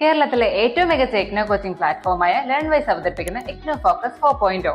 കേരളത്തിലെ ഏറ്റവും മികച്ച ഇഗ്നോ കോച്ചിംഗ് പ്ലാറ്റ്ഫോമായ ലേൺവൈസ് അവതരിപ്പിക്കുന്ന IGNOU focus 4.0.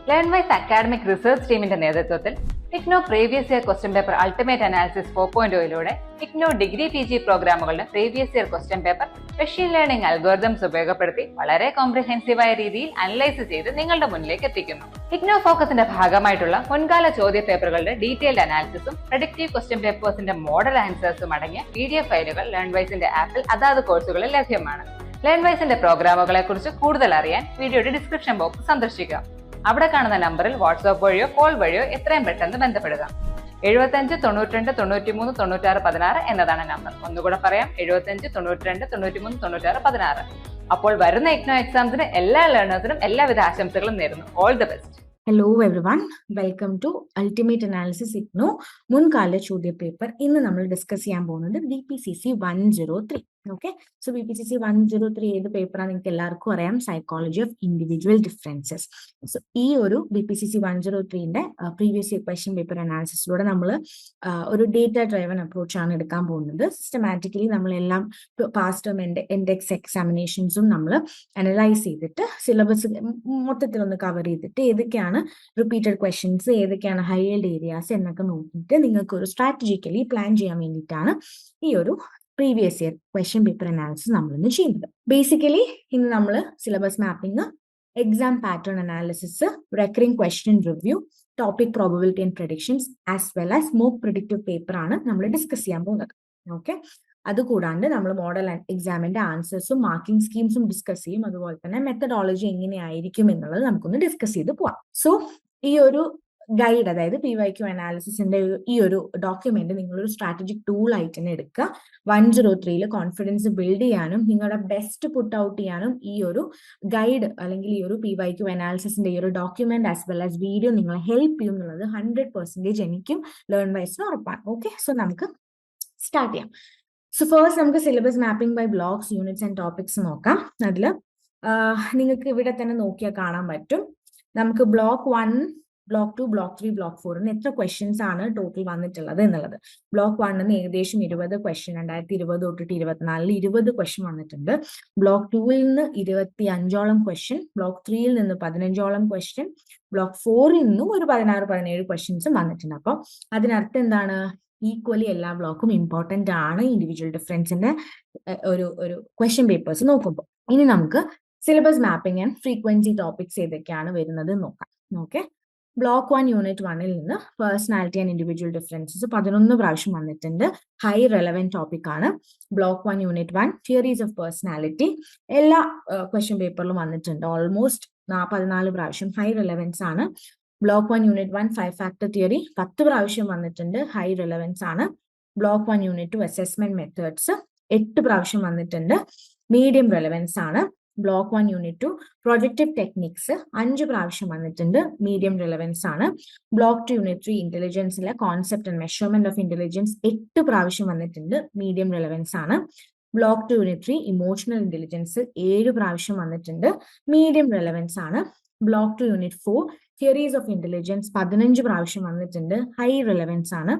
Learnwise academic research ടീമിന്റെ നേതൃത്വത്തിൽ IGNOU previous year question paper ultimate analysis 4.0യിലൂടെ ഇഗ്നോ ഡിഗ്രി PG പ്രോഗ്രാമുകളുടെ previous year question paper machine learning algorithms ഉപയോഗപ്പെടുത്തി വളരെ കോംപ്രിഹെൻസീവായ രീതിയിൽ അനലൈസ് ചെയ്ത് നിങ്ങളുടെ മുന്നിലേക്ക് എത്തിക്കുന്നു. ഇഗ്നോ ഫോക്കസിന്റെ ഭാഗമായിട്ടുള്ള മുൻകാല ചോദ്യ പേപ്പറുകളുടെ ഡീറ്റെയിൽഡ് അനാലിസിസും പ്രഡിക്റ്റീവ് ക്വസ്റ്റ്യൻ പേപ്പേഴ്സിന്റെ മോഡൽ ആൻസേഴ്സും അടങ്ങിയ PDF ഫയലുകൾ ലേൺവൈസിന്റെ ആപ്പിൽ അതാത് കോഴ്സുകളിൽ ലഭ്യമാണ്. ലേൺവൈസിന്റെ പ്രോഗ്രാമുകളെ കുറിച്ച് കൂടുതൽ അറിയാൻ വീഡിയോയുടെ ഡിസ്ക്രിപ്ഷൻ ബോക്സ് സന്ദർശിക്കുക. അവിടെ കാണുന്ന നമ്പറിൽ വാട്സ്ആപ്പ് വഴിയോ കോൾ വഴിയോ എത്രയും പെട്ടെന്ന് ബന്ധപ്പെടുക. 75 92 93 96 16 എന്നതാണ് നമ്പർ. ഒന്നുകൂടെ പറയാം, 75 92 93 96 16. അപ്പോൾ വരുന്ന ഇഗ്നോ എക്സാംസിന് എല്ലാ ലേണേഴ്സിനും എല്ലാവിധ ആശംസകളും നേരുന്നു. All the best. Hello everyone, welcome to ultimate analysis IGNOU മുൻകാല ചോദ്യ പേപ്പർ. ഇന്ന് നമ്മൾ ഡിസ്കസ് ചെയ്യാൻ പോകുന്നത് BPCC 103. ഓക്കെ, സോ BPCC 103 ഏത് പേപ്പറാണ് നിങ്ങൾക്ക് എല്ലാവർക്കും അറിയാം, psychology of individual differences. So ഈ ഒരു BPCC 103ന്റെ പ്രീവിയസ് ഇയർ ക്വസ്റ്റ്യൻ പേപ്പർ അനാലിസിസിലൂടെ നമ്മൾ ഒരു ഡേറ്റ ഡ്രൈവൻ അപ്രോച്ച് ആണ് എടുക്കാൻ പോകുന്നത്. സിസ്റ്റമാറ്റിക്കലി നമ്മളെല്ലാം പാസ്റ്റ് ടേം ഇൻഡെക്സ് എക്സാമിനേഷൻസും നമ്മൾ അനലൈസ് ചെയ്തിട്ട് സിലബസ് മൊത്തത്തിലൊന്ന് കവർ ചെയ്തിട്ട് ഏതൊക്കെയാണ് റിപ്പീറ്റഡ് ക്വസ്റ്റ്യൻസ്, ഏതൊക്കെയാണ് ഹൈൽഡ് ഏരിയാസ് എന്നൊക്കെ നോക്കിയിട്ട് നിങ്ങൾക്ക് ഒരു സ്ട്രാറ്റജിക്കലി പ്ലാൻ ചെയ്യാൻ വേണ്ടിയിട്ടാണ് ഈ ഒരു previous year question paper analysis നമ്മളിന്ന് ചെയ്യുന്നത്. ബേസിക്കലി ഇന്ന് നമ്മൾ syllabus mapping, exam pattern analysis, recurring question review, topic probability and predictions as well as mock predictive paper ആണ് നമ്മൾ ഡിസ്കസ് ചെയ്യാൻ പോകുന്നത്. ഓക്കെ, അതുകൂടാണ്ട് നമ്മൾ മോഡൽ എക്സാമിന്റെ ആൻസേഴ്സും മാർക്കിംഗ് സ്കീംസും ഡിസ്കസ് ചെയ്യും. അതുപോലെ തന്നെ മെത്തഡോളജി എങ്ങനെയായിരിക്കും എന്നുള്ളത് നമുക്കൊന്ന് ഡിസ്കസ് ചെയ്ത് പോവാം. സോ ഈ ഒരു ഗൈഡ്, അതായത് PYQ അനാലിസിസിന്റെ ഈ ഒരു ഡോക്യുമെന്റ് നിങ്ങളൊരു സ്ട്രാറ്റജിക് ടൂൾ ആയിട്ട് തന്നെ എടുക്കുക. 103ൽ കോൺഫിഡൻസ് ബിൽഡ് ചെയ്യാനും നിങ്ങളുടെ ബെസ്റ്റ് പുട്ട് ഔട്ട് ചെയ്യാനും ഈ ഒരു ഗൈഡ് അല്ലെങ്കിൽ ഈ ഒരു PYQ അനാലിസിസിന്റെ ഈ ഒരു document as well as video നിങ്ങളെ ഹെൽപ്പ് ചെയ്യും എന്നുള്ളത് 100% എനിക്കും ലേൺവൈസിന് ഉറപ്പാണ്. ഓക്കെ, സോ നമുക്ക് സ്റ്റാർട്ട് ചെയ്യാം. സോ ഫസ്റ്റ് നമുക്ക് syllabus mapping by blocks, units and topics നോക്കാം. അതിൽ നിങ്ങൾക്ക് ഇവിടെ തന്നെ നോക്കിയാൽ കാണാൻ പറ്റും നമുക്ക് ബ്ലോക്ക് 1, ബ്ലോക്ക് 2, ബ്ലോക്ക് 3, ബ്ലോക്ക് 4 എത്ര ക്വസ്റ്റ്യൻസ് ആണ് ടോട്ടൽ വന്നിട്ടുള്ളത് എന്നുള്ളത്. ബ്ലോക്ക് 1 ഏകദേശം 20 ക്വസ്റ്റ്യൻ, 2020 തൊട്ടിട്ട് 2024 20 ക്വസ്റ്റ്യൻ വന്നിട്ടുണ്ട്. ബ്ലോക്ക് 2 നിന്ന് 25ഓളം ക്വസ്റ്റ്യൻ, ബ്ലോക്ക് 3 നിന്ന് 15ഓളം ക്വസ്റ്റ്യൻ, ബ്ലോക്ക് 4 നിന്നും ഒരു 16-17 ക്വസ്റ്റ്യൻസും വന്നിട്ടുണ്ട്. അപ്പോൾ അതിനർത്ഥം എന്താണ്? ഈക്വലി എല്ലാ ബ്ലോക്കും ഇമ്പോർട്ടന്റ് ആണ് ഇൻഡിവിജ്വൽ ഡിഫറൻസിന്റെ ഒരു ക്വസ്റ്റ്യൻ പേപ്പേഴ്സ് നോക്കുമ്പോൾ. ഇനി നമുക്ക് syllabus mapping and frequency topics ഏതൊക്കെയാണ് വരുന്നത് നോക്കാം. ഓക്കെ, ബ്ലോക്ക് 1 യൂണിറ്റ് 1ൽ നിന്ന് പേഴ്സണാലിറ്റി ആൻഡ് ഇൻഡിവിജ്വൽ ഡിഫറൻസസ് 11 പ്രാവശ്യം വന്നിട്ടുണ്ട്. ഹൈ റെലവെന്റ് ടോപ്പിക് ആണ്. Block 1 unit 1 theories of personality എല്ലാ ക്വസ്റ്റ്യൻ പേപ്പറിലും വന്നിട്ടുണ്ട്. ഓൾമോസ്റ്റ് 14 പ്രാവശ്യം ഹൈ റെലവൻസ് ആണ്. ബ്ലോക്ക് 1 യൂണിറ്റ് 1 5 ഫാക്ടർ തിയറി 10 പ്രാവശ്യം വന്നിട്ടുണ്ട്, ഹൈ റെലവൻസ് ആണ്. ബ്ലോക്ക് 1 യൂണിറ്റ് 2 അസസ്മെന്റ് മെത്തേഡ്സ് 8 പ്രാവശ്യം വന്നിട്ടുണ്ട്, മീഡിയം റെലവൻസ് ആണ്. ബ്ലോക്ക് 1 യൂണിറ്റ് 2 പ്രൊജക്റ്റീവ് ടെക്നിക്സ് 5 പ്രാവശ്യം വന്നിട്ടുണ്ട്, മീഡിയം റെലവൻസ് ആണ്. ബ്ലോക്ക് 2 യൂണിറ്റ് 3 ഇന്റലിജൻസിലെ concept and measurement of intelligence 8 പ്രാവശ്യം വന്നിട്ടുണ്ട്, മീഡിയം റെലവൻസ് ആണ്. ബ്ലോക്ക് 2 യൂണിറ്റ് 3 ഇമോഷണൽ ഇന്റലിജൻസ് 7 പ്രാവശ്യം വന്നിട്ടുണ്ട്, മീഡിയം റെലവൻസ് ആണ്. Block 2 unit 4 theories of intelligence 15 പ്രാവശ്യം വന്നിട്ടുണ്ട്, ഹൈ റെലവൻസ് ആണ്.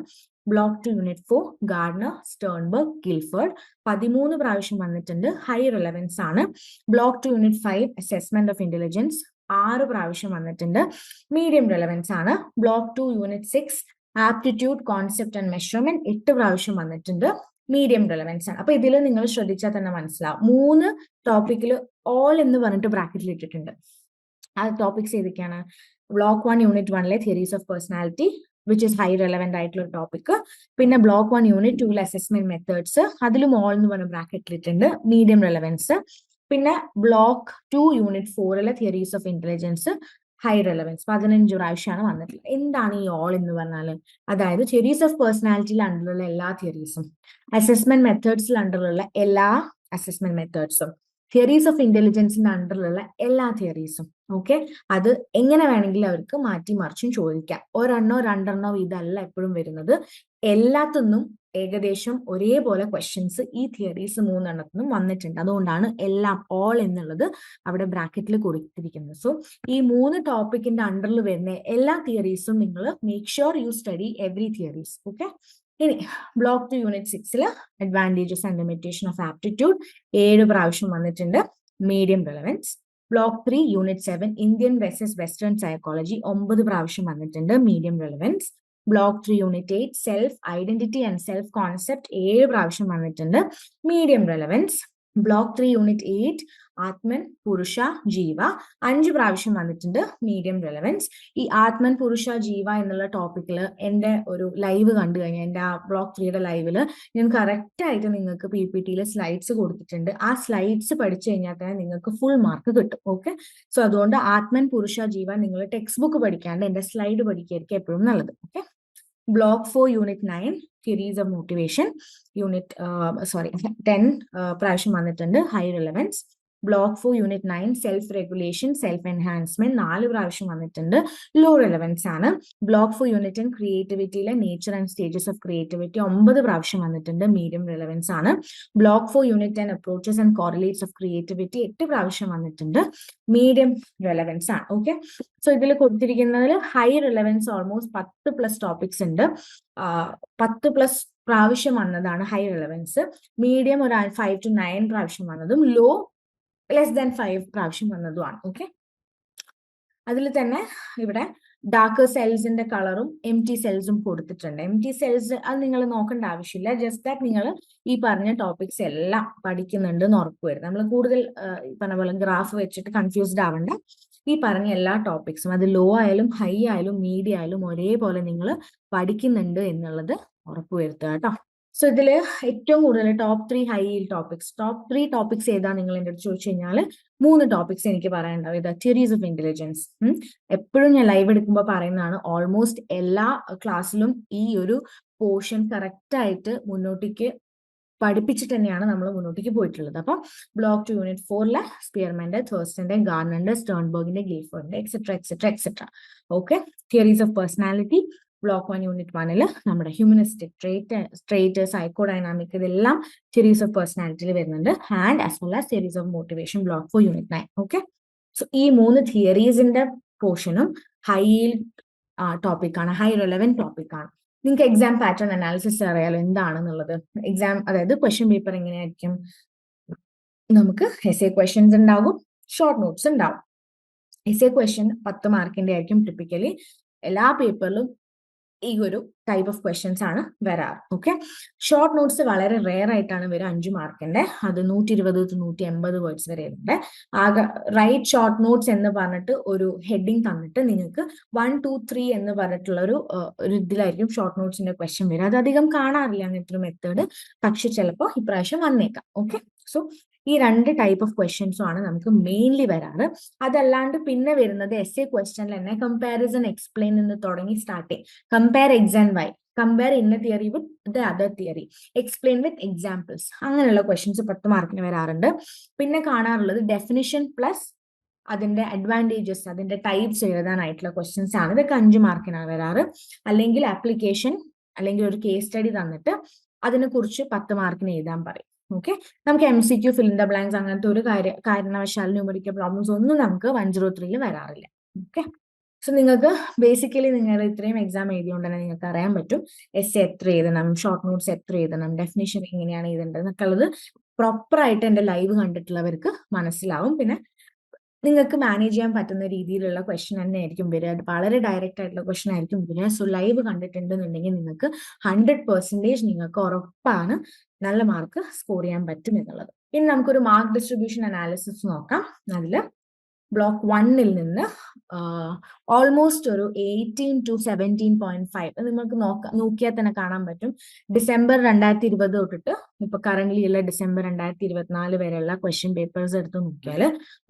Block 2 unit 4 Gardner, Sternberg, Guilford 13 പ്രാവശ്യം വന്നിട്ടുണ്ട്, ഹൈ റെലവൻസ് ആണ്. Block 2 unit 5 assessment of intelligence 6 പ്രാവശ്യം വന്നിട്ടുണ്ട്, മീഡിയം റെലവൻസ് ആണ്. Block 2 unit 6 aptitude, concept and measurement 8 പ്രാവശ്യം വന്നിട്ടുണ്ട്, മീഡിയം റെലവൻസ് ആണ്. അപ്പൊ ഇതിൽ നിങ്ങൾ ശ്രദ്ധിച്ചാൽ തന്നെ മനസ്സിലാവും 3 ടോപ്പിക്കിൽ ഓൾ എന്ന് പറഞ്ഞിട്ട് ബ്രാക്കറ്റിൽ ഇട്ടിട്ടുണ്ട്. ആ ടോപ്പിക്സ് ഏതൊക്കെയാണ്? ബ്ലോക്ക് 1 യൂണിറ്റ് 1ലെ theories of personality which is high relevant ആയിട്ടുള്ള ടോപ്പിക്. പിന്നെ ബ്ലോക്ക് 1 യൂണിറ്റ് 2ലെ അസസ്മെന്റ് മെത്തേഡ്സ്, അതിലും ഓൾ എന്ന് പറഞ്ഞ ബ്രാക്കറ്റിലിട്ടുണ്ട്, മീഡിയം റെലവൻസ്. പിന്നെ ബ്ലോക്ക് 2 യൂണിറ്റ് 4ലെ theories of intelligence high relevance 15 പ്രാവശ്യമാണ് വന്നിട്ടുള്ളത്. എന്താണ് ഈ ഓൾ എന്ന് പറഞ്ഞാൽ? അതായത് തിയറീസ് ഓഫ് പേഴ്സണാലിറ്റിയിൽ അണ്ടറിലുള്ള എല്ലാ തിയറീസും, അസസ്മെന്റ് മെത്തേഡ്സിൽ അണ്ടറിലുള്ള എല്ലാ അസസ്മെന്റ് മെത്തേഡ്സും, തിയറീസ് ഓഫ് ഇന്റലിജൻസിന്റെ അണ്ടറിലുള്ള എല്ലാ തിയറീസും. ഓക്കെ, അത് എങ്ങനെ വേണമെങ്കിലും അവർക്ക് മാറ്റി മറിച്ചും ചോദിക്കാം. ഒരെണ്ണോ രണ്ടെണ്ണോ ഇതല്ല എപ്പോഴും വരുന്നത്, എല്ലാത്തിനും ഏകദേശം ഒരേപോലെ ക്വസ്റ്റ്യൻസ് ഈ തിയറീസ് 3 വന്നിട്ടുണ്ട്. അതുകൊണ്ടാണ് എല്ലാം ഓൾ എന്നുള്ളത് അവിടെ ബ്രാക്കറ്റിൽ കൊടുത്തിരിക്കുന്നത്. സോ ഈ 3 ടോപ്പിക്കിന്റെ അണ്ടറിൽ വരുന്ന എല്ലാ തിയറീസും നിങ്ങൾ make sure you study every theories. Okay, ഇനി block 2 unit 6 advantages and limitation of aptitude 7 പ്രാവശ്യം വന്നിട്ടുണ്ട്. Medium relevance. Block 3 unit 7 Indian versus western psychology 9 പ്രാവശ്യം വന്നിട്ടുണ്ട്. Medium relevance. Block 3 unit 8 self identity and self concept 7 പ്രാവശ്യം വന്നിട്ടുണ്ട്. Medium relevance. Block 3 unit 8 atman purusha jiva 5 പ്രാവശ്യം വന്നിട്ടുണ്ട്. Medium relevance. ഈ ആത്മൻ പുരുഷ ജീവ എന്നുള്ള ടോപ്പിക്കിൽ എൻ്റെ ഒരു ലൈവ് കണ്ടു കഴിഞ്ഞാൽ, എൻ്റെ ആ ബ്ലോക്ക് 3യുടെ ലൈവില് ഞാൻ കറക്റ്റ് ആയിട്ട് നിങ്ങൾക്ക് PPTയിൽ സ്ലൈഡ്സ് കൊടുത്തിട്ടുണ്ട്. ആ സ്ലൈഡ്സ് പഠിച്ചു കഴിഞ്ഞാൽ തന്നെ നിങ്ങൾക്ക് ഫുൾ മാർക്ക് കിട്ടും. ഓക്കെ, സോ അതുകൊണ്ട് ആത്മൻ പുരുഷ ജീവ നിങ്ങൾ ടെക്സ്റ്റ് ബുക്ക് പഠിക്കാണ്ട് എൻ്റെ സ്ലൈഡ് പഠിക്കുകയായിരിക്കും എപ്പോഴും നല്ലത്. Okay, block 4 unit 9 theories of motivation unit 10 പ്രാവശ്യം വന്നിട്ടുണ്ട്. High relevance. Block 4 unit 9 self regulation self enhancement 4 പ്രാവശ്യം വന്നിട്ടുണ്ട്. ലോ റിലവൻസ് ആണ്. ബ്ലോക്ക് 4 യൂണിറ്റ് 10 ക്രിയേറ്റിവിറ്റിയിലെ nature and stages of creativity 9 പ്രാവശ്യം വന്നിട്ടുണ്ട്. മീഡിയം റിലവൻസ് ആണ്. Block 4 unit 10 approaches and correlates of creativity 8 പ്രാവശ്യം വന്നിട്ടുണ്ട്. മീഡിയം റിലവൻസ് ആണ്. ഓക്കെ, സോ ഇതിൽ കൊടുത്തിരിക്കുന്നതിൽ ഹൈ റിലവൻസ് ഓൾമോസ്റ്റ് 10+ ടോപ്പിക്സ് ഉണ്ട്. 10+ പ്രാവശ്യം വന്നതാണ് ഹൈ റിലവൻസ്. മീഡിയം ഒരു 5 to 9 പ്രാവശ്യം വന്നതും ലോ ലെസ് ദാൻ 5 പ്രാവശ്യം വന്നതുമാണ്. ഓക്കെ, അതിൽ തന്നെ ഇവിടെ ഡാർക്ക് സെൽസിന്റെ കളറും എം ടി സെൽസും കൊടുത്തിട്ടുണ്ട്. എം ടി സെൽസ് അത് നിങ്ങൾ നോക്കേണ്ട ആവശ്യമില്ല. ജസ്റ്റ് ദാറ്റ് നിങ്ങൾ ഈ പറഞ്ഞ ടോപ്പിക്സ് എല്ലാം പഠിക്കുന്നുണ്ട് എന്ന് ഉറപ്പുവരുത്തുക. നമ്മൾ കൂടുതൽ പറഞ്ഞ പോലെ ഗ്രാഫ് വെച്ചിട്ട് കൺഫ്യൂസ്ഡ് ആവണ്ട. ഈ പറഞ്ഞ എല്ലാ ടോപ്പിക്സും അത് ലോ ആയാലും ഹൈ ആയാലും മീഡിയം ആയാലും ഒരേപോലെ നിങ്ങൾ പഠിക്കുന്നുണ്ട് എന്നുള്ളത് ഉറപ്പുവരുത്തുക കേട്ടോ. സോ ഇതിൽ ഏറ്റവും കൂടുതൽ top 3 high topics, top 3 topics ഏതാ നിങ്ങൾ എൻ്റെ അടുത്ത് ചോദിച്ചു കഴിഞ്ഞാൽ 3 ടോപ്പിക്സ് എനിക്ക് പറയാനുണ്ടാവും. ഇതാ തിയറീസ് ഓഫ് ഇന്റലിജൻസ്. എപ്പോഴും ഞാൻ ലൈവ് എടുക്കുമ്പോൾ പറയുന്നതാണ്, ഓൾമോസ്റ്റ് എല്ലാ ക്ലാസ്സിലും ഈ ഒരു പോർഷൻ കറക്റ്റ് ആയിട്ട് മുന്നോട്ടേക്ക് പഠിപ്പിച്ചിട്ട് തന്നെയാണ് നമ്മൾ മുന്നോട്ടേക്ക് പോയിട്ടുള്ളത്. അപ്പം ബ്ലോക്ക് 2 യൂണിറ്റ് 4 സ്പിയർമാന്റെ, തേഴ്സ്റ്റന്റെ, ഗാർണറിന്റെ, സ്റ്റേൺബർഗിന്റെ, ഗിൽഫോർഡിന്റെ etcetera. Okay, theories of personality block 1 unit 1 നമ്മുടെ ഹ്യൂമനിസ്റ്റിക് ട്രേറ്റ് സൈക്കോഡൈനാമിക് ഇതെല്ലാം തിയറീസ് ഓഫ് പേഴ്സണാലിറ്റിയിൽ വരുന്നുണ്ട്. And as well as theories of motivation block 4 unit 9. Okay, so ഈ 3 തിയറീസിന്റെ പോർഷനും ഹൈ ടോപ്പിക്കാണ്, ഹൈ റെലവൻറ്റ് ടോപ്പിക്കാണ്. നിങ്ങൾക്ക് എക്സാം പാറ്റേൺ അനാലിസിസ് അറിയാലോ എന്താണെന്നുള്ളത്. എക്സാം അതായത് ക്വസ്റ്റ്യൻ പേപ്പർ എങ്ങനെയായിരിക്കും, നമുക്ക് എസ്എ ക്വസ്റ്റ്യൻസ് ഉണ്ടാകും, ഷോർട്ട് നോട്ട്സ് ഉണ്ടാവും. എസ്എ ക്വസ്റ്റ്യൻ 10 മാർക്കിന്റെ ആയിരിക്കും ടിപ്പിക്കലി. എല്ലാ പേപ്പറിലും ഈ ഒരു ടൈപ്പ് ഓഫ് ക്വസ്റ്റ്യൻസ് ആണ് വരാറ്. ഓക്കെ, ഷോർട്ട് നോട്ട്സ് വളരെ റെയർ ആയിട്ടാണ് വരിക, 5 മാർക്കിന്റെ. അത് 120 to 180 വേർഡ്സ് വരെ ഉണ്ട്. ആകെ റൈറ്റ് ഷോർട്ട് നോട്ട്സ് എന്ന് പറഞ്ഞിട്ട് ഒരു ഹെഡിങ് തന്നിട്ട് നിങ്ങൾക്ക് 1, 2, 3 എന്ന് പറഞ്ഞിട്ടുള്ള ഒരു ഇതിലായിരിക്കും ഷോർട്ട് നോട്ട്സിന്റെ ക്വസ്റ്റ്യൻ വരിക. അത് അധികം കാണാറില്ല അങ്ങനത്തെ ഒരു മെത്തേഡ്, പക്ഷെ ചിലപ്പോൾ ഇപ്രാവശ്യം വന്നേക്കാം. ഓക്കെ, സോ ഈ 2 ടൈപ്പ് ഓഫ് ക്വസ്റ്റ്യൻസും ആണ് നമുക്ക് മെയിൻലി വരാറ്. അതല്ലാണ്ട് പിന്നെ വരുന്നത് എസ്എ ക്വസ്റ്റ്യനിൽ തന്നെ കമ്പാരിസൺ എക്സ്പ്ലെയിൻ എന്ന് തുടങ്ങി സ്റ്റാർട്ട് ചെയ്യും. Compare X and Y, compare ഇന്ന theory with the other theory, explain with examples, അങ്ങനെയുള്ള ക്വസ്റ്റ്യൻസ് 10 മാർക്കിന് വരാറുണ്ട്. പിന്നെ കാണാറുള്ളത് ഡെഫിനിഷൻ പ്ലസ് അതിന്റെ അഡ്വാൻറ്റേജസ്, അതിന്റെ ടൈപ്സ് എഴുതാനായിട്ടുള്ള ക്വസ്റ്റ്യൻസ് ആണ്. ഇതൊക്കെ 5 മാർക്കിനാണ് വരാറ്. അല്ലെങ്കിൽ ആപ്ലിക്കേഷൻ അല്ലെങ്കിൽ ഒരു കേസ് സ്റ്റഡി തന്നിട്ട് അതിനെക്കുറിച്ച് 10 മാർക്കിന് എഴുതാൻ പറയും. ഓക്കെ, നമുക്ക് MCQ fill in the blanks അങ്ങനത്തെ ഒരു കാരണവശാലും ന്യൂമറിക്കൽ പ്രോബ്ലംസ് ഒന്നും നമുക്ക് 103 വരാറില്ല. ഓക്കെ, സോ നിങ്ങൾക്ക് ബേസിക്കലി നിങ്ങൾ ഇത്രയും എക്സാം എഴുതിയോണ്ട് തന്നെ നിങ്ങൾക്ക് അറിയാൻ പറ്റും എസ്എ എത്ര എഴുതണം, ഷോർട്ട് നോട്ട്സ് എത്ര എഴുതണം, ഡെഫിനിഷൻ എങ്ങനെയാണ് എഴുതേണ്ടത് എന്നൊക്കെ ഉള്ളത് പ്രോപ്പറായിട്ട് എൻ്റെ ലൈവ് കണ്ടിട്ടുള്ളവർക്ക് മനസ്സിലാവും. പിന്നെ നിങ്ങൾക്ക് മാനേജ് ചെയ്യാൻ പറ്റുന്ന രീതിയിലുള്ള ക്വസ്റ്റ്യൻ തന്നെ ആയിരിക്കും വരിക. വളരെ ഡയറക്റ്റ് ആയിട്ടുള്ള ക്വസ്റ്റ്യൻ ആയിരിക്കും വരിക. സോ ലൈവ് കണ്ടിട്ടുണ്ടെന്നുണ്ടെങ്കിൽ നിങ്ങൾക്ക് 100% നിങ്ങൾക്ക് ഉറപ്പാണ് നല്ല മാർക്ക് സ്കോർ ചെയ്യാൻ പറ്റും എന്നുള്ളത്. ഇനി നമുക്കൊരു മാർക്ക് ഡിസ്ട്രിബ്യൂഷൻ അനാലിസിസ് നോക്കാം. അതിൽ ബ്ലോക്ക് 1 നിന്ന് ഓൾമോസ്റ്റ് ഒരു 18 to 17.5 നിങ്ങൾക്ക് നോക്കിയാൽ തന്നെ കാണാൻ പറ്റും. ഡിസംബർ 2020 തൊട്ടിട്ട് ഇപ്പൊ കറന്റ്ലി ഉള്ള ഡിസംബർ 2024 വരെയുള്ള ക്വസ്റ്റ്യൻ പേപ്പേഴ്സ് എടുത്ത് നോക്കിയാൽ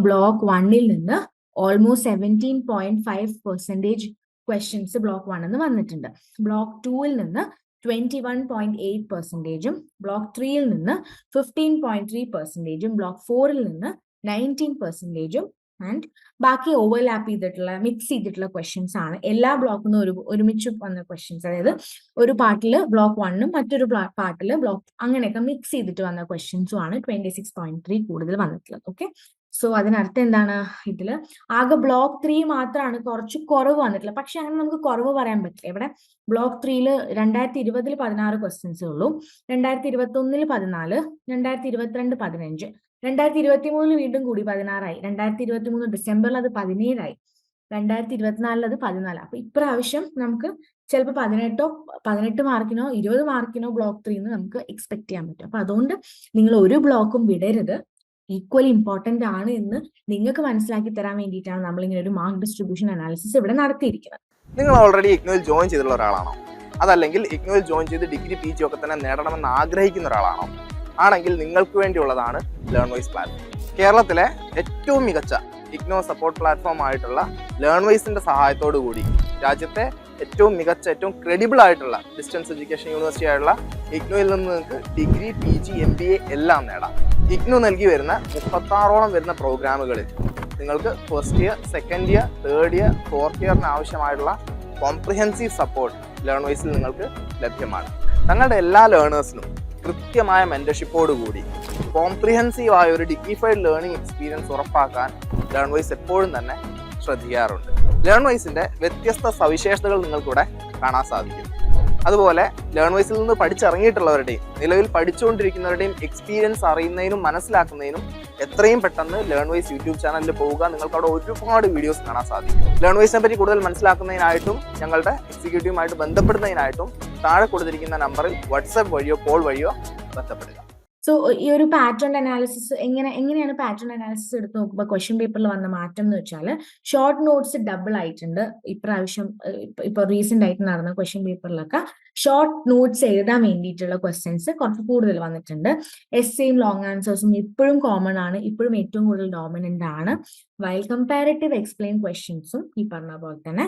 ബ്ലോക്ക് 1 നിന്ന് ഓൾമോസ്റ്റ് 17.5% ക്വസ്റ്റ്യൻസ് ബ്ലോക്ക് 1 വന്നിട്ടുണ്ട്. ബ്ലോക്ക് 2 നിന്ന് 21.8%, ബ്ലോക്ക് 3 നിന്ന് 15.3%, ബ്ലോക്ക് 4 നിന്ന് 19%, ആൻഡ് ബാക്കി ഓവർലാപ്പ് ചെയ്തിട്ടുള്ള മിക്സ് ചെയ്തിട്ടുള്ള ക്വസ്റ്റ്യൻസ് ആണ്. എല്ലാ ബ്ലോക്കിൽ നിന്നും ഒരുമിച്ച് വന്ന ക്വസ്റ്റ്യൻസ്, അതായത് ഒരു പാർട്ടിൽ ബ്ലോക്ക് 1ഉം മറ്റൊരു പാർട്ടിൽ ബ്ലോക്ക് അങ്ങനെയൊക്കെ മിക്സ് ചെയ്തിട്ട് വന്ന ക്വസ്റ്റ്യൻസും ആണ് 26.3 കൂടുതൽ വന്നിട്ടുള്ളത്. ഓക്കെ, സോ അതിനർത്ഥം എന്താണ്, ഇതില് ആകെ ബ്ലോക്ക് 3 മാത്രമാണ് കുറച്ച് കുറവ് വന്നിട്ടുള്ളത്. പക്ഷെ അങ്ങനെ നമുക്ക് കുറവ് പറയാൻ പറ്റില്ല. ഇവിടെ ബ്ലോക്ക് 3-ല് 2020 16 ക്വസ്റ്റ്യൻസേ ഉള്ളൂ, 2021 14, 2022 15, 2023 വീണ്ടും കൂടി 16ആയി, 2023 ഡിസംബറിൽ അത് 17ആയി, 2024 അത് 14. അപ്പൊ ഇപ്രാവശ്യം നമുക്ക് ചിലപ്പോൾ 18 മാർക്കിനോ 20 മാർക്കിനോ ബ്ലോക്ക് 3 നമുക്ക് എക്സ്പെക്ട് ചെയ്യാൻ പറ്റും. അപ്പൊ അതുകൊണ്ട് നിങ്ങൾ ഒരു ബ്ലോക്കും വിടരുത്, ഈക്വലി ഇമ്പോർട്ടന്റ് ആണ് എന്ന് നിങ്ങൾക്ക് മനസ്സിലാക്കി തരാൻ വേണ്ടിയിട്ടാണ് നമ്മൾ ഇങ്ങനെ ഒരു മാർക്ക് ഡിസ്ട്രിബ്യൂഷൻ അനാലിസിസ് ഇവിടെ നടത്തിയിരിക്കുന്നത്. നിങ്ങൾ ഓൾറെഡി ഇഗ്നോയിൽ ജോയിൻ ചെയ്തിട്ടുള്ള ഒരാളാണോ? അതല്ലെങ്കിൽ ഇഗ്നോയിൽ ജോയിൻ ചെയ്ത് ഡിഗ്രി PG ഒക്കെ തന്നെ നേടണമെന്ന് ആഗ്രഹിക്കുന്ന ഒരാളാണോ? ആണെങ്കിൽ നിങ്ങൾക്ക് വേണ്ടിയുള്ളതാണ് ലേൺവൈസ് പ്ലാറ്റ്ഫോം. കേരളത്തിലെ ഏറ്റവും മികച്ച ഇഗ്നോ സപ്പോർട്ട് പ്ലാറ്റ്ഫോം ആയിട്ടുള്ള ലേൺവൈസിന്റെ സഹായത്തോടു കൂടി രാജ്യത്തെ ഏറ്റവും മികച്ച, ഏറ്റവും ക്രെഡിബിൾ ആയിട്ടുള്ള ഡിസ്റ്റൻസ് എഡ്യൂക്കേഷൻ യൂണിവേഴ്സിറ്റി ആയിട്ടുള്ള ഇഗ്നോയിൽ നിന്ന് നിങ്ങൾക്ക് ഡിഗ്രി PG MBA എല്ലാം നേടാം. ഇഗ്നോ നൽകി വരുന്ന 36ഓളം വരുന്ന പ്രോഗ്രാമുകളിൽ നിങ്ങൾക്ക് first year, second year, third year, fourth ഇയറിന് ആവശ്യമായിട്ടുള്ള കോംപ്രിഹെൻസീവ് സപ്പോർട്ട് ലേൺവൈസിൽ നിങ്ങൾക്ക് ലഭ്യമാണ്. തങ്ങളുടെ എല്ലാ ലേണേഴ്സിനും കൃത്യമായ മെന്റർഷിപ്പോടുകൂടി കോംപ്രിഹെൻസീവ് ആയ ഒരു ഡിഗ്നിഫൈഡ് ലേണിംഗ് എക്സ്പീരിയൻസ് ഉറപ്പാക്കാൻ ലേൺവൈസ് എപ്പോഴും തന്നെ ശ്രദ്ധിക്കാറുണ്ട്. ലേൺവൈസിന്റെ വ്യത്യസ്ത സവിശേഷതകൾ നിങ്ങൾക്കിവിടെ കാണാൻ സാധിക്കും. അതുപോലെ ലേൺവൈസിൽ നിന്ന് പഠിച്ചിറങ്ങിയിട്ടുള്ളവരുടെയും നിലവിൽ പഠിച്ചുകൊണ്ടിരിക്കുന്നവരുടെയും എക്സ്പീരിയൻസ് അറിയുന്നതിനും മനസ്സിലാക്കുന്നതിനും എത്രയും പെട്ടെന്ന് ലേൺവൈസ് യൂട്യൂബ് ചാനലിൽ പോവുക. നിങ്ങൾക്ക് അവിടെ ഒരുപാട് വീഡിയോസ് കാണാൻ സാധിക്കും. ലേൺവൈസിനെ പറ്റി കൂടുതൽ മനസ്സിലാക്കുന്നതിനായിട്ടും ഞങ്ങളുടെ എക്സിക്യൂട്ടീവുമായിട്ട് ബന്ധപ്പെടുന്നതിനായിട്ടും താഴെ കൊടുത്തിരിക്കുന്ന നമ്പറിൽ വാട്സാപ്പ് വഴിയോ കോൾ വഴിയോ ബന്ധപ്പെടുക. സോ ഈ ഒരു പാറ്റേൺ അനാലിസിസ് എങ്ങനെയാണ് പാറ്റേൺ അനാലിസിസ് എടുത്ത് നോക്കുമ്പോൾ ക്വസ്റ്റ്യൻ പേപ്പറിൽ വന്ന മാറ്റം എന്ന് വെച്ചാൽ ഷോർട്ട് നോട്ട്സ് ഡബിൾ ആയിട്ടുണ്ട്. ഇപ്രാവശ്യം ഇപ്പൊ റീസെന്റ് ആയിട്ട് നടന്ന ക്വസ്റ്റ്യൻ പേപ്പറിലൊക്കെ ഷോർട്ട് നോട്ട്സ് എഴുതാൻ വേണ്ടിയിട്ടുള്ള ക്വസ്റ്റ്യൻസ് കുറച്ച് കൂടുതൽ വന്നിട്ടുണ്ട്. എസ്സേയും ലോങ് ആൻസേഴ്സും ഇപ്പോഴും കോമൺ ആണ്, ഇപ്പോഴും ഏറ്റവും കൂടുതൽ ഡോമിനന്റ് ആണ്. വൈൽ കമ്പാരറ്റീവ് എക്സ്പ്ലെയിൻ ക്വസ്റ്റ്യൻസും ഈ പറഞ്ഞ പോലെ തന്നെ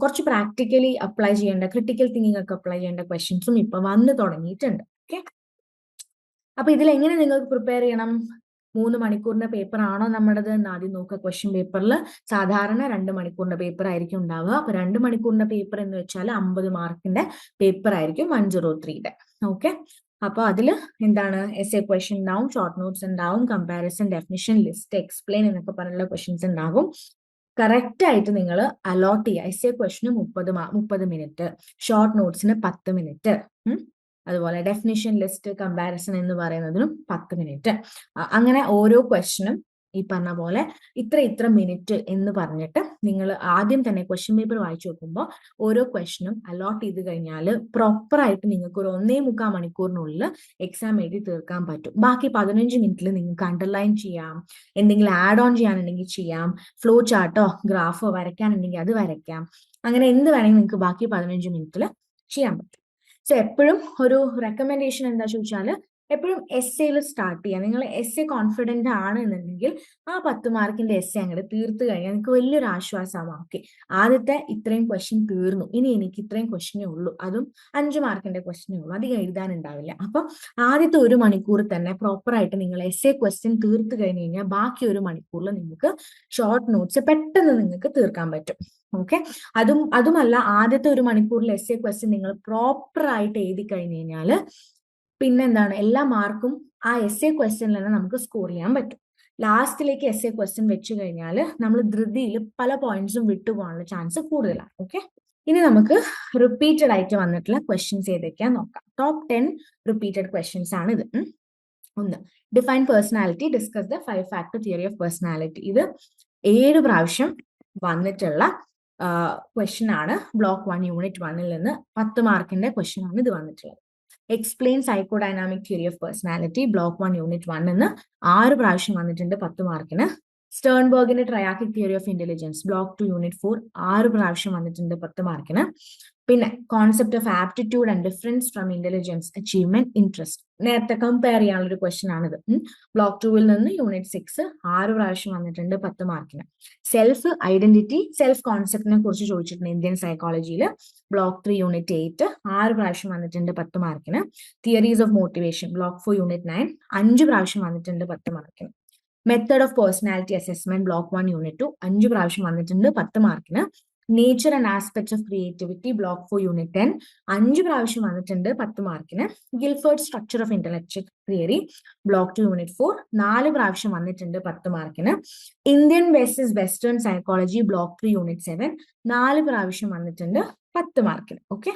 കുറച്ച് പ്രാക്ടിക്കലി അപ്ലൈ ചെയ്യേണ്ട, ക്രിട്ടിക്കൽ തിങ്കിങ് ഒക്കെ അപ്ലൈ ചെയ്യേണ്ട ക്വസ്റ്റ്യൻസും ഇപ്പൊ വന്നു തുടങ്ങിയിട്ടുണ്ട്. ഓക്കെ, അപ്പൊ ഇതിൽ എങ്ങനെ നിങ്ങൾക്ക് പ്രിപ്പയർ ചെയ്യണം? 3 മണിക്കൂറിന്റെ പേപ്പർ ആണോ നമ്മുടേത് എന്ന് ആദ്യം നോക്കുക. ക്വസ്റ്റ്യൻ പേപ്പറിൽ സാധാരണ 2 മണിക്കൂറിന്റെ പേപ്പർ ആയിരിക്കും ഉണ്ടാവുക. അപ്പൊ 2 മണിക്കൂറിന്റെ പേപ്പർ എന്ന് വെച്ചാൽ 50 മാർക്കിന്റെ പേപ്പർ ആയിരിക്കും 103-യുടെ. ഓക്കെ, അപ്പൊ അതിൽ എന്താണ്, എസ്സേ ക്വസ്റ്റ്യൻ ഉണ്ടാവും, ഷോർട്ട് നോട്ട്സ് ഉണ്ടാവും, കമ്പാരിസൺ, ഡെഫിനിഷൻ, ലിസ്റ്റ്, എക്സ്പ്ലെയിൻ എന്നൊക്കെ പറഞ്ഞുള്ള ക്വസ്റ്റ്യൻസ് ഉണ്ടാവും. കറക്റ്റ് ആയിട്ട് നിങ്ങൾ അലോട്ട് ചെയ്യുക. എസ്സേ ക്വസ്റ്റ്യന് 30 മിനിറ്റ്, ഷോർട്ട് നോട്ട്സിന് 10 മിനിറ്റ്, അതുപോലെ ഡെഫിനിഷൻ, ലിസ്റ്റ്, കമ്പാരിസൺ എന്ന് പറയുന്നതിനും 10 മിനിറ്റ്. അങ്ങനെ ഓരോ ക്വസ്റ്റ്യനും ഈ പറഞ്ഞ പോലെ ഇത്ര മിനിറ്റ് എന്ന് പറഞ്ഞിട്ട് നിങ്ങൾ ആദ്യം തന്നെ ക്വസ്റ്റ്യൻ പേപ്പർ വായിച്ചു നോക്കുമ്പോൾ ഓരോ ക്വസ്റ്റ്യനും അലോട്ട് ചെയ്ത് കഴിഞ്ഞാൽ പ്രോപ്പറായിട്ട് നിങ്ങൾക്ക് ഒരു 1.25 മണിക്കൂറിനുള്ളിൽ എക്സാം എഴുതി തീർക്കാൻ പറ്റും. ബാക്കി 15 മിനിറ്റിൽ നിങ്ങൾക്ക് അണ്ടർലൈൻ ചെയ്യാം, എന്തെങ്കിലും ആഡ് ഓൺ ചെയ്യാനുണ്ടെങ്കിൽ ചെയ്യാം, ഫ്ലോ ചാർട്ടോ ഗ്രാഫോ വരയ്ക്കാനുണ്ടെങ്കിൽ അത് വരയ്ക്കാം. അങ്ങനെ എന്ത് വേണമെങ്കിൽ നിങ്ങൾക്ക് ബാക്കി 15 മിനിറ്റിൽ ചെയ്യാൻ പറ്റും. സോ എപ്പോഴും ഒരു റെക്കമെൻഡേഷൻ എന്താ ചോദിച്ചാൽ എപ്പോഴും എസ്സേയിൽ സ്റ്റാർട്ട് ചെയ്യാം. നിങ്ങൾ എസ്സേ കോൺഫിഡന്റ് ആണ് എന്നുണ്ടെങ്കിൽ ആ 10 മാർക്കിന്റെ എസ്സേ അങ്ങോട്ട് തീർത്ത് കഴിഞ്ഞാൽ നിങ്ങൾക്ക് വലിയൊരു ആശ്വാസമാണ്. ഓക്കെ, ആദ്യത്തെ ഇത്രയും ക്വസ്റ്റ്യൻ തീർന്നു, ഇനി എനിക്ക് ഇത്രയും ക്വസ്റ്റ്യനേ ഉള്ളൂ, അതും 5 മാർക്കിന്റെ ക്വസ്റ്റ്യനേ ഉള്ളൂ, അധികം എഴുതാനുണ്ടാവില്ല. അപ്പൊ ആദ്യത്തെ 1 മണിക്കൂർ തന്നെ പ്രോപ്പറായിട്ട് നിങ്ങൾ എസ്സേ ക്വസ്റ്റ്യൻ തീർത്ത് കഴിഞ്ഞ് കഴിഞ്ഞാൽ ബാക്കി 1 മണിക്കൂറിൽ നിങ്ങൾക്ക് ഷോർട്ട് നോട്ട്സ് പെട്ടെന്ന് നിങ്ങൾക്ക് തീർക്കാൻ പറ്റും. ഓക്കെ, അതുമല്ല ആദ്യത്തെ 1 മണിക്കൂറിൽ എസ്സേ ക്വസ്റ്റ്യൻ നിങ്ങൾ പ്രോപ്പറായിട്ട് എഴുതി കഴിഞ്ഞ് കഴിഞ്ഞാൽ പിന്നെന്താണ്, എല്ലാ മാർക്കും ആ എസ്സേ ക്വസ്റ്റ്യനിൽ തന്നെ നമുക്ക് സ്കോർ ചെയ്യാൻ പറ്റും. ലാസ്റ്റിലേക്ക് എസ്സേ ക്വസ്റ്റ്യൻ വെച്ച് കഴിഞ്ഞാൽ നമ്മൾ ധൃതിയിൽ പല പോയിന്റ്സും വിട്ടുപോകാനുള്ള ചാൻസ് കൂടുതലാണ്. ഓക്കെ, ഇനി നമുക്ക് റിപ്പീറ്റഡ് ആയിട്ട് വന്നിട്ടുള്ള ക്വസ്റ്റ്യൻസ് ഏതൊക്കെയാ നോക്കാം. ടോപ്പ് 10 റിപ്പീറ്റഡ് ക്വസ്റ്റ്യൻസ് ആണ് ഇത്. 1, define personality, discuss the 5 factor theory of personality. ഇത് 7 പ്രാവശ്യം വന്നിട്ടുള്ള ക്വസ്റ്റ്യൻ ആണ്. ബ്ലോക്ക് 1 യൂണിറ്റ് 1-ൽ നിന്ന് 10 മാർക്കിന്റെ ക്വസ്റ്റ്യൻ ആണ് ഇത് വന്നിട്ടുള്ളത്. Explain psychodynamic theory of personality, block 1 unit 1 എന്ന് 6 പ്രാവശ്യം വന്നിട്ടുണ്ട് 10 മാർക്കിന്. സ്റ്റേൺബർഗിന്റെ triarchic theory of intelligence, block 2 unit 4 6 പ്രാവശ്യം വന്നിട്ടുണ്ട് 10 മാർക്കിന്. പിന്നെ concept of aptitude and difference from intelligence, achievement, interest, നേരത്തെ കമ്പയർ ചെയ്യാനുള്ള ഒരു ക്വസ്റ്റ്യൻ ആണിത്. ബ്ലോക്ക് 2-ൽ നിന്ന് യൂണിറ്റ് 6 6 പ്രാവശ്യം വന്നിട്ടുണ്ട് 10 മാർക്കിന്. സെൽഫ് ഐഡന്റിറ്റി, സെൽഫ് കോൺസെപ്റ്റിനെ കുറിച്ച് ചോദിച്ചിട്ടുണ്ട് ഇന്ത്യൻ സൈക്കോളജിയിൽ. ബ്ലോക്ക് 3 യൂണിറ്റ് 8 6 പ്രാവശ്യം വന്നിട്ടുണ്ട് 10 മാർക്കിന്. Theories of motivation, block 4 unit 9 5 പ്രാവശ്യം വന്നിട്ടുണ്ട് 10 മാർക്കിന്. Method of personality assessment, block 1 unit 2 5 പ്രാവശ്യം വന്നിട്ടുണ്ട് 10 മാർക്കിന്. Nature and aspects of creativity block 4 unit 10 5 പ്രാവശ്യം വന്നിട്ടുണ്ട് 10 മാർക്കിന്. Guilford structure of intellectual theory block 2 unit 4 4 പ്രാവശ്യം വന്നിട്ടുണ്ട് 10 മാർക്കിന്. Indian versus western psychology block 3 unit 7 4 പ്രാവശ്യം വന്നിട്ടുണ്ട് 10 മാർക്കിന്. ഓക്കെ,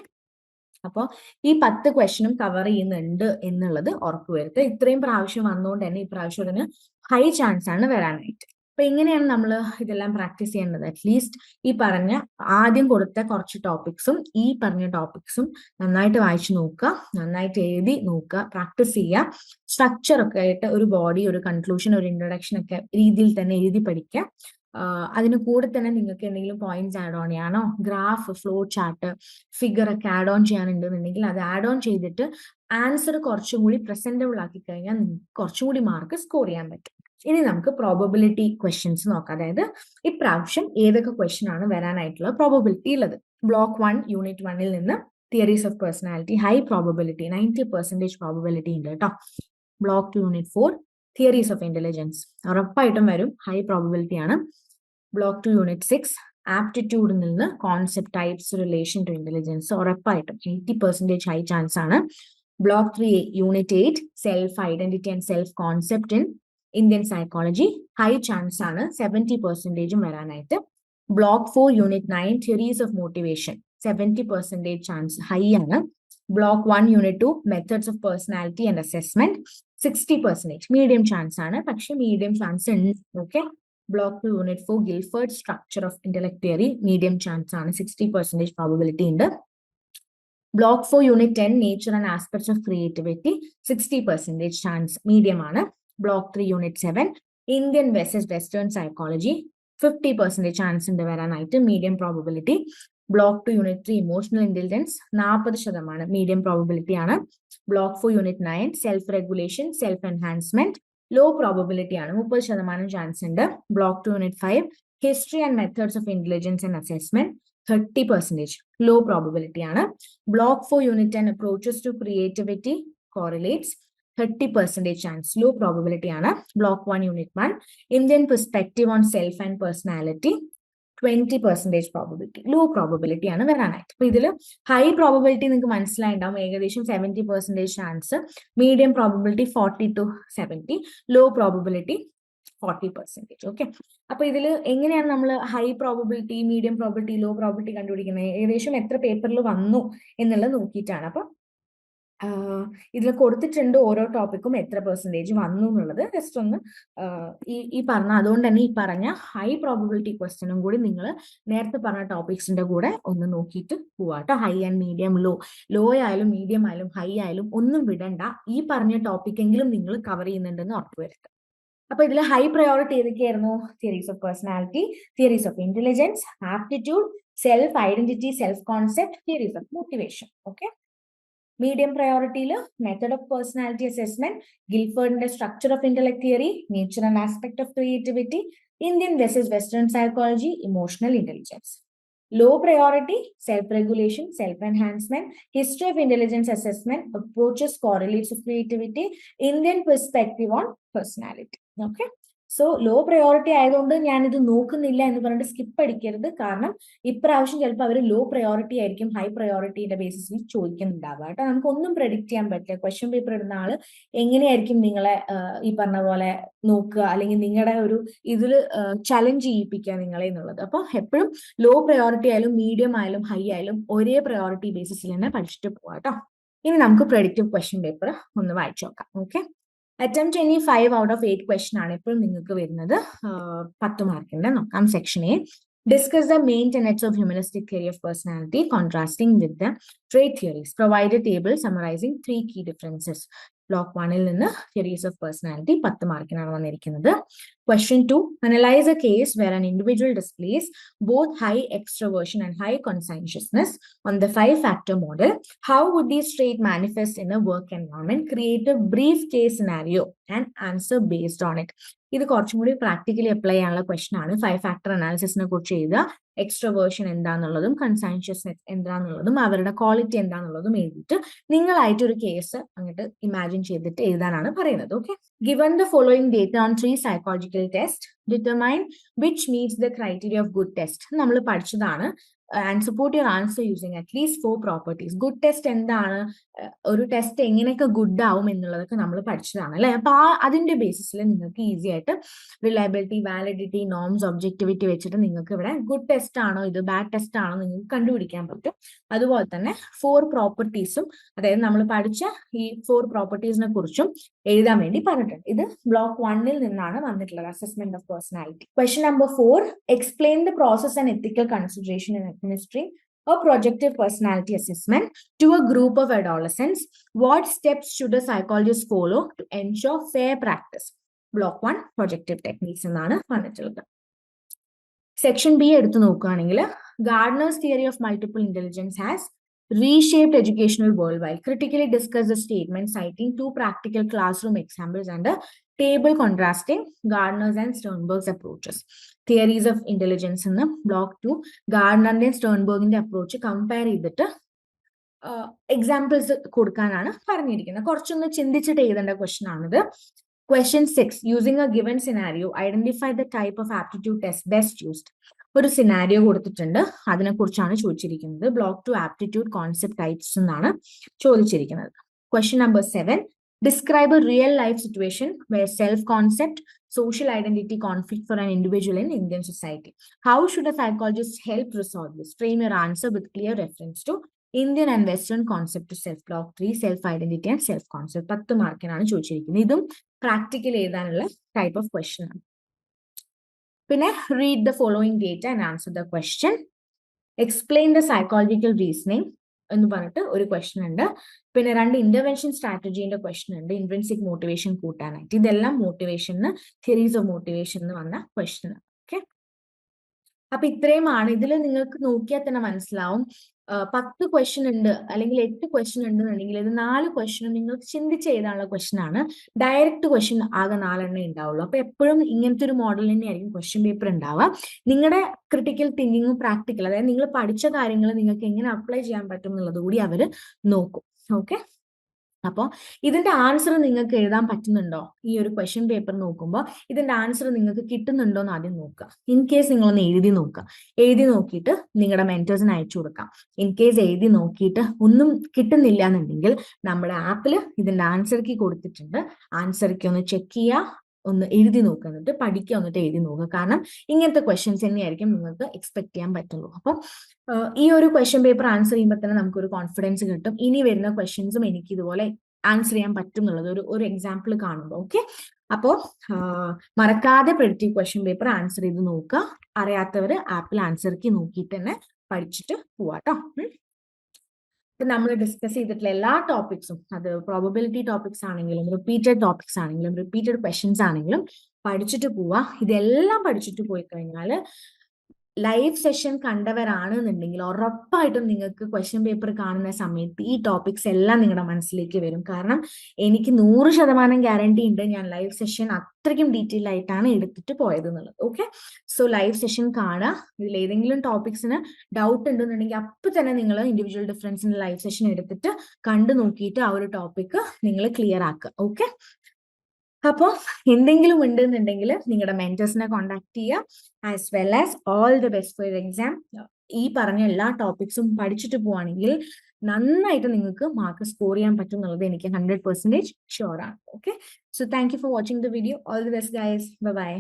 അപ്പോൾ ഈ 10 ക്വസ്റ്റ്യനും കവർ ചെയ്യുന്നുണ്ട് എന്നുള്ളത് ഉറപ്പുവരുത്തുക. ഇത്രയും പ്രാവശ്യം വന്നുകൊണ്ട് തന്നെ ഈ പ്രാവശ്യം അതിന് ഹൈ ചാൻസ് ആണ് വരാനായിട്ട്. അപ്പൊ എങ്ങനെയാണ് നമ്മൾ ഇതെല്ലാം പ്രാക്ടീസ് ചെയ്യേണ്ടത്? അറ്റ്ലീസ്റ്റ് ഈ പറഞ്ഞ ആദ്യം കൊടുത്ത കുറച്ച് ടോപ്പിക്സും ഈ പറഞ്ഞ ടോപ്പിക്സും നന്നായിട്ട് വായിച്ചു നോക്കുക, നന്നായിട്ട് എഴുതി നോക്കുക, പ്രാക്ടീസ് ചെയ്യുക. സ്ട്രക്ചർ ഒക്കെ ആയിട്ട് ഒരു ബോഡി, ഒരു കൺക്ലൂഷൻ, ഒരു ഇൻട്രൊഡക്ഷൻ ഒക്കെ രീതിയിൽ തന്നെ എഴുതി പഠിക്കുക. അതിന് കൂടെ തന്നെ നിങ്ങൾക്ക് എന്തെങ്കിലും പോയിന്റ്സ് ആഡ് ഓൺ ചെയ്യാനോ, ഗ്രാഫ്, ഫ്ലോ ചാർട്ട്, ഫിഗർ ഒക്കെ ആഡ് ഓൺ ചെയ്യാനുണ്ടെന്നുണ്ടെങ്കിൽ അത് ആഡ് ഓൺ ചെയ്തിട്ട് ആൻസർ കുറച്ചും കൂടി പ്രസന്റബിൾ ആക്കി കഴിഞ്ഞാൽ നിങ്ങൾക്ക് കുറച്ചും കൂടി മാർക്ക് സ്കോർ ചെയ്യാൻ പറ്റും. ഇനി നമുക്ക് പ്രോബബിലിറ്റി ക്വസ്റ്റ്യൻസ് നോക്കാം. അതായത് ഇപ്രാവശ്യം ഏതൊക്കെ ക്വസ്റ്റ്യൻ ആണ് വരാനായിട്ടുള്ള പ്രോബബിലിറ്റി ഉള്ളത്. ബ്ലോക്ക് 1 യൂണിറ്റ് 1 നിന്ന് theories of personality, high probability 90% probability ഉണ്ട് കേട്ടോ. Block 2 unit 4 theories of intelligence ഉറപ്പായിട്ടും വരും, ഹൈ പ്രോബബിലിറ്റി ആണ്. ബ്ലോക്ക് 2 യൂണിറ്റ് 6 ആപ്റ്റിറ്റ്യൂഡിൽ നിന്ന് concept, types, relation to intelligence ഉറപ്പായിട്ടും 80% ഹൈ ചാൻസ് ആണ്. Block 3 unit 8 self identity and self concept in Indian psychology high chance ആണ് 70% വരാനായിട്ട്. Block 4 unit 9 theories of motivation 70% chance high ആണ്. Block 1 unit 2 methods of personality and assessment 60% medium chance ആണ്, പക്ഷെ medium chance ഉണ്ട്. ഓക്കെ, block 2 unit 4 Guilford structure of intellect theory medium chance ആണ്, 60% probability ഉണ്ട്. Block 4 unit 10 nature and aspects of creativity 60% chance medium ആണ്. Block 3 unit 7 Indian versus western psychology 50% chance ഉണ്ട് വരാനായിട്ട്, medium probability. Block 2 unit 3 emotional intelligence 40% medium probability ആണ്. Block 4 unit 9 self regulation, self enhancement low probability ആണ്, 30% chance ഉണ്ട്. Block 2 unit 5 history and methods of intelligence and assessment 30% low probability ആണ്. Block 4 unit 10 approaches to creativity correlates 30% chance, low probability ആണ്. Block 1 unit 1 Indian perspective on self and personality 20% probability, low probability ആണ് വരാനായിട്ട്. അപ്പൊ ഇതിൽ high probability നിങ്ങൾക്ക് മനസ്സിലായിട്ടുണ്ടാവും, ഏകദേശം 70% chance, medium probability 40 to 70, low probability 40%. Okay, അപ്പൊ ഇതിൽ എങ്ങനെയാണ് നമ്മൾ high probability, medium probability, low probability കണ്ടുപിടിക്കുന്നത്? ഏകദേശം എത്ര പേപ്പറിൽ വന്നു എന്നുള്ളത് നോക്കിയിട്ടാണ്. അപ്പൊ ഇതിൽ കൊടുത്തിട്ടുണ്ട് ഓരോ ടോപ്പിക്കും എത്ര പെർസെൻറ്റേജ് വന്നു എന്നുള്ളത്. ജസ്റ്റ് ഒന്ന് ഈ പറഞ്ഞ, അതുകൊണ്ട് തന്നെ ഈ പറഞ്ഞ ഹൈ പ്രോബബിലിറ്റി ക്വസ്റ്റ്യനും കൂടി നിങ്ങൾ നേരത്തെ പറഞ്ഞ ടോപ്പിക്സിന്റെ കൂടെ ഒന്ന് നോക്കിയിട്ട് പോവാട്ടോ. ഹൈ ആൻഡ് മീഡിയം, ലോ ആയാലും മീഡിയം ആയാലും ഹൈ ആയാലും ഒന്നും വിടണ്ട, ഈ പറഞ്ഞ ടോപ്പിക്കെങ്കിലും നിങ്ങൾ കവർ ചെയ്യുന്നുണ്ടെന്ന് ഉറപ്പുവരുത്തുക. അപ്പൊ ഇതിൽ ഹൈ പ്രയോറിറ്റി ഏതൊക്കെയായിരുന്നു? Theories of personality, theories of intelligence, aptitude, self identity, self concept, theories of motivation. Okay, medium പ്രയോറിറ്റിയിൽ മെത്തഡ് ഓഫ് പേഴ്സണാലിറ്റി അസസ്മെന്റ്, ഗിൽഫേർഡിന്റെ structure of intellect theory, nature and aspect of creativity, Indian versus western psychology, emotional intelligence. Low priority self regulation, self enhancement, history of intelligence assessment, approaches correlates of creativity, Indian perspective on personality. Okay, so low priority ആയതുകൊണ്ട് ഞാനിത് നോക്കുന്നില്ല എന്ന് പറഞ്ഞിട്ട് skip അടിക്കരുത്. കാരണം ഇപ്രാവശ്യം ചിലപ്പോൾ അവർ low priority ആയിരിക്കും ഹൈ പ്രയോറിറ്റിയുടെ ബേസിസിൽ ചോദിക്കുന്നുണ്ടാവുക കേട്ടോ. നമുക്കൊന്നും പ്രെഡിക്റ്റ് ചെയ്യാൻ പറ്റില്ല. ക്വസ്റ്റ്യൻ പേപ്പർ ഇടുന്ന ആള് എങ്ങനെയായിരിക്കും നിങ്ങളെ ഈ പറഞ്ഞ പോലെ നോക്കുക, അല്ലെങ്കിൽ നിങ്ങളുടെ ഒരു ഇതിൽ ചലഞ്ച് ചെയ്യിപ്പിക്കുക നിങ്ങളെ എന്നുള്ളത്. അപ്പോൾ എപ്പോഴും ലോ പ്രയോറിറ്റി ആയാലും മീഡിയം ആയാലും ഹൈ ആയാലും ഒരേ പ്രയോറിറ്റി ബേസിസിൽ തന്നെ പഠിച്ചിട്ട് പോവാം കേട്ടോ. ഇനി നമുക്ക് പ്രെഡിക്റ്റീവ് ക്വസ്റ്റ്യൻ പേപ്പർ ഒന്ന് വായിച്ചു നോക്കാം. Okay, attempt any 5 out of 8 question ആണ് എപ്പോഴും നിങ്ങൾക്ക് വരുന്നത്. 10 മാർക്കിന്റെ നോക്കാം. Section A, discuss the main tenets of humanistic theory of personality contrasting with the trait theories. Provide a table summarizing 3 key differences. Block 1 നിന്ന് theories of personality 10 മാർക്കിനാണ് വന്നിരിക്കുന്നത്. Question 2, analyze a case where an individual displays both high extroversion and high conscientiousness on the 5-factor model. How would these traits manifest in a work environment? Create a brief case scenario and answer based on it. ഇത് കുറച്ചും കൂടി practically apply ചെയ്യാനുള്ള question ആണ്. 5-factor അനാലിസിസിനെ കുറിച്ച് എഴുതുക, extroversion എന്താന്നുള്ളതും കൺസൈൻഷ്യസ്നെസ് എന്താന്നുള്ളതും അവരുടെ quality എന്താന്നുള്ളതും എഴുതിയിട്ട് നിങ്ങളായിട്ട് ഒരു കേസ് അങ്ങോട്ട് ഇമാജിൻ ചെയ്തിട്ട് എഴുതാനാണ് പറയുന്നത്. Okay, given the following data on 3 psychological psychological test. Determine which meets the criteria of good test. നമ്മൾ പഠിച്ചതാണ്. And support your answer using at least 4 properties. Good test എന്താണ്, ഒരു ടെസ്റ്റ് എങ്ങനെയൊക്കെ ഗുഡ് ആവും എന്നുള്ളതൊക്കെ നമ്മൾ പഠിച്ചതാണ് അല്ലെ. അപ്പൊ അതിന്റെ ബേസിസിൽ നിങ്ങൾക്ക് ഈസി ആയിട്ട് റിലയബിലിറ്റി, വാലിഡിറ്റി, നോംസ്, ഒബ്ജക്ടിവിറ്റി വെച്ചിട്ട് നിങ്ങൾക്ക് ഇവിടെ ഗുഡ് ടെസ്റ്റ് ആണോ ഇത് ബാഡ് ടെസ്റ്റ് ആണോ നിങ്ങൾക്ക് കണ്ടുപിടിക്കാൻ പറ്റും. അതുപോലെ തന്നെ 4 പ്രോപ്പർട്ടീസും, അതായത് നമ്മൾ പഠിച്ച ഈ 4 പ്രോപ്പർട്ടീസിനെ കുറിച്ചും എഴുതാൻ വേണ്ടി പറഞ്ഞിട്ടുണ്ട്. ഇത് ബ്ലോക്ക് 1 നിന്നാണ് വന്നിട്ടുള്ളത്, assessment of personality. Question number 4, explain the process and ethical consideration in administering a projective personality assessment to a group of adolescents. What steps should a psychologist follow to ensure fair practice? Block 1, projective techniques എന്നാണ് വന്നിട്ടുള്ളത്. Section B എടുത്തു നോക്കുകയാണെങ്കിൽ, gardeners theory of multiple intelligence has reshaped educational worldwide. Critically discuss the statement citing 2 practical classroom examples and a table contrasting Gardner's and Sternberg's approaches. Theories of intelligence in the block 2, Gardner and Sternberg's approach compare ചെയ്തിട്ട് examples കൊടുക്കാനാണ് പറഞ്ഞിരിക്കുന്നത്. കുറച്ചൊന്ന് ചിന്തിച്ചിട്ട് എഴുതേണ്ട question ആണിത്. Question 6, using a given scenario, identify the type of aptitude test best used. ഒരു scenario കൊടുത്തിട്ടുണ്ട്, അതിനെക്കുറിച്ചാണ് ചോദിച്ചിരിക്കുന്നത്. ബ്ലോക്ക് 2 ആപ്റ്റിറ്റ്യൂഡ് കോൺസെപ്റ്റ് ടൈപ്സ് എന്നാണ് ചോദിച്ചിരിക്കുന്നത്. Question number 7, describe a real life situation where self concept, social identity conflict for an individual in Indian society. How should a psychologist help resolve this? Frame your answer with clear reference to Indian and western concept to self. Block 3, self identity and self concept. 10 മാർക്കിനാണ് ചോദിച്ചിരിക്കുന്നത്. ഇതും practical എഴുതാനുള്ള type of question ആണ്. പിന്നെ read the following data and answer the question. Explain the psychological reasoning എന്ന് പറഞ്ഞിട്ട് ഒരു question ഉണ്ട്. പിന്നെ 2 ഇന്റർവെൻഷൻ സ്ട്രാറ്റജീന്റെ ക്വസ്റ്റ്യൻ ഉണ്ട്, ഇൻട്രിൻസിക് മോട്ടിവേഷൻ കൂട്ടാനായിട്ട്. ഇതെല്ലാം മോട്ടിവേഷന്, തിയറീസ് ഓഫ് മോട്ടിവേഷൻ എന്ന് വന്ന ക്വസ്റ്റ്യൻ. ഓക്കെ, അപ്പൊ ഇത്രയുമാണ്. ഇതിൽ നിങ്ങൾക്ക് നോക്കിയാൽ തന്നെ മനസ്സിലാവും 10 ക്വസ്റ്റ്യൻ ഉണ്ട് അല്ലെങ്കിൽ 8 ക്വസ്റ്റ്യൻ ഉണ്ടെന്നുണ്ടെങ്കിൽ ഇത് 4 ക്വസ്റ്റ്യനും നിങ്ങൾക്ക് ചിന്തിച്ച് എഴുതാനുള്ള ക്വസ്റ്റ്യൻ ആണ്. ഡയറക്റ്റ് ക്വസ്റ്റ്യൻ ആകെ 4 എണ്ണേ ഉണ്ടാവുള്ളൂ. അപ്പൊ എപ്പോഴും ഇങ്ങനത്തെ ഒരു മോഡൽ തന്നെയായിരിക്കും ക്വസ്റ്റ്യൻ പേപ്പർ ഉണ്ടാവുക. നിങ്ങളുടെ ക്രിട്ടിക്കൽ തിങ്കിങ്ങും പ്രാക്ടിക്കൽ, അതായത് നിങ്ങൾ പഠിച്ച കാര്യങ്ങൾ നിങ്ങൾക്ക് എങ്ങനെ അപ്ലൈ ചെയ്യാൻ പറ്റും എന്നുള്ളത് കൂടി അവർ നോക്കും. ഓക്കെ, അപ്പോൾ ഇതിന്റെ ആൻസർ നിങ്ങൾക്ക് എഴുതാൻ പറ്റുന്നുണ്ടോ? ഈ ഒരു ക്വസ്റ്റ്യൻ പേപ്പർ നോക്കുമ്പോൾ ഇതിന്റെ ആൻസർ നിങ്ങൾക്ക് കിട്ടുന്നുണ്ടോ എന്ന് ആദ്യം നോക്കുക. ഇൻ കേസ് നിങ്ങളൊന്ന് എഴുതി നോക്കുക. എഴുതി നോക്കിയിട്ട് നിങ്ങളുടെ മെന്റേഴ്സിന് അയച്ചു കൊടുക്കാം. ഇൻ കേസ് എഴുതി നോക്കിയിട്ട് ഒന്നും കിട്ടുന്നില്ല എന്നുണ്ടെങ്കിൽ നമ്മുടെ ആപ്പിൽ ഇതിന്റെ ആൻസർ കീ കൊടുത്തിട്ടുണ്ട്. ആൻസർ കീ ഒന്ന് ചെക്ക് ചെയ്യുക, ഒന്ന് എഴുതി നോക്കുക, എന്നിട്ട് പഠിക്കുക, എന്നിട്ട് എഴുതി നോക്കുക. കാരണം ഇങ്ങനത്തെ ക്വസ്റ്റ്യൻസ് തന്നെയായിരിക്കും നിങ്ങൾക്ക് എക്സ്പെക്ട് ചെയ്യാൻ പറ്റുള്ളൂ. അപ്പം ഈ ഒരു ക്വസ്റ്റ്യൻ പേപ്പർ ആൻസർ ചെയ്യുമ്പോൾ തന്നെ നമുക്കൊരു കോൺഫിഡൻസ് കിട്ടും. ഇനി വരുന്ന ക്വസ്റ്റ്യൻസും എനിക്ക് ഇതുപോലെ ആൻസർ ചെയ്യാൻ പറ്റും എന്നുള്ളത് ഒരു എക്സാമ്പിൾ കാണുമ്പോൾ. ഓക്കെ, അപ്പോൾ മറക്കാതെ പ്രെഡിക്റ്റീവ് ക്വസ്റ്റ്യൻ പേപ്പർ ആൻസർ ചെയ്ത് നോക്കുക. അറിയാത്തവർ ആപ്പിൽ ആൻസർ കീ നോക്കിയിട്ട് തന്നെ പഠിച്ചിട്ട് പോവാട്ടോ. നമ്മൾ ഡിസ്കസ് ചെയ്തിട്ടുള്ള എല്ലാ ടോപ്പിക്സും, അത് പ്രോബബിലിറ്റി ടോപ്പിക്സ് ആണെങ്കിലും റിപ്പീറ്റഡ് ടോപ്പിക്സ് ആണെങ്കിലും റിപ്പീറ്റഡ് ക്വസ്റ്റ്യൻസ് ആണെങ്കിലും പഠിച്ചിട്ട് പോവാ. ഇതെല്ലാം പഠിച്ചിട്ട് പോയി കഴിഞ്ഞാൽ ലൈവ് സെഷൻ കണ്ടവരാണെന്നുണ്ടെങ്കിൽ ഉറപ്പായിട്ടും നിങ്ങൾക്ക് ക്വസ്റ്റ്യൻ പേപ്പർ കാണുന്ന സമയത്ത് ഈ ടോപ്പിക്സ് എല്ലാം നിങ്ങളുടെ മനസ്സിലേക്ക് വരും. കാരണം എനിക്ക് 100% ഗ്യാരണ്ടി ഉണ്ട്, ഞാൻ ലൈവ് സെഷൻ അത്രയ്ക്കും ഡീറ്റെയിൽ ആയിട്ടാണ് എടുത്തിട്ട് പോയത് എന്നുള്ളത്. ഓക്കെ, സോ ലൈവ് സെഷൻ കാണുക. ഇതിൽ ഏതെങ്കിലും ടോപ്പിക്സിന് ഡൗട്ട് ഉണ്ടെന്നുണ്ടെങ്കിൽ അപ്പം തന്നെ നിങ്ങൾ ഇൻഡിവിജ്വൽ ഡിഫറൻസിന്റെ ലൈവ് സെഷൻ എടുത്തിട്ട് കണ്ടു നോക്കിയിട്ട് ആ ഒരു ടോപ്പിക്ക് നിങ്ങൾ ക്ലിയർ ആക്കുക. ഓക്കെ, അപ്പോൾ എന്തെങ്കിലും ഉണ്ടെന്നുണ്ടെങ്കിൽ നിങ്ങളുടെ മെന്റേഴ്സിനെ കോൺടാക്ട് ചെയ്യുക. As well as all the best for exam. ഈ പറഞ്ഞ എല്ലാ ടോപ്പിക്സും പഠിച്ചിട്ട് പോവാണെങ്കിൽ നന്നായിട്ട് നിങ്ങൾക്ക് മാർക്ക് സ്കോർ ചെയ്യാൻ പറ്റും എന്നുള്ളത് എനിക്ക് 100% ഷുവർ ആണ്. Okay, so thank you for watching the video. All the best guys. Bye bye.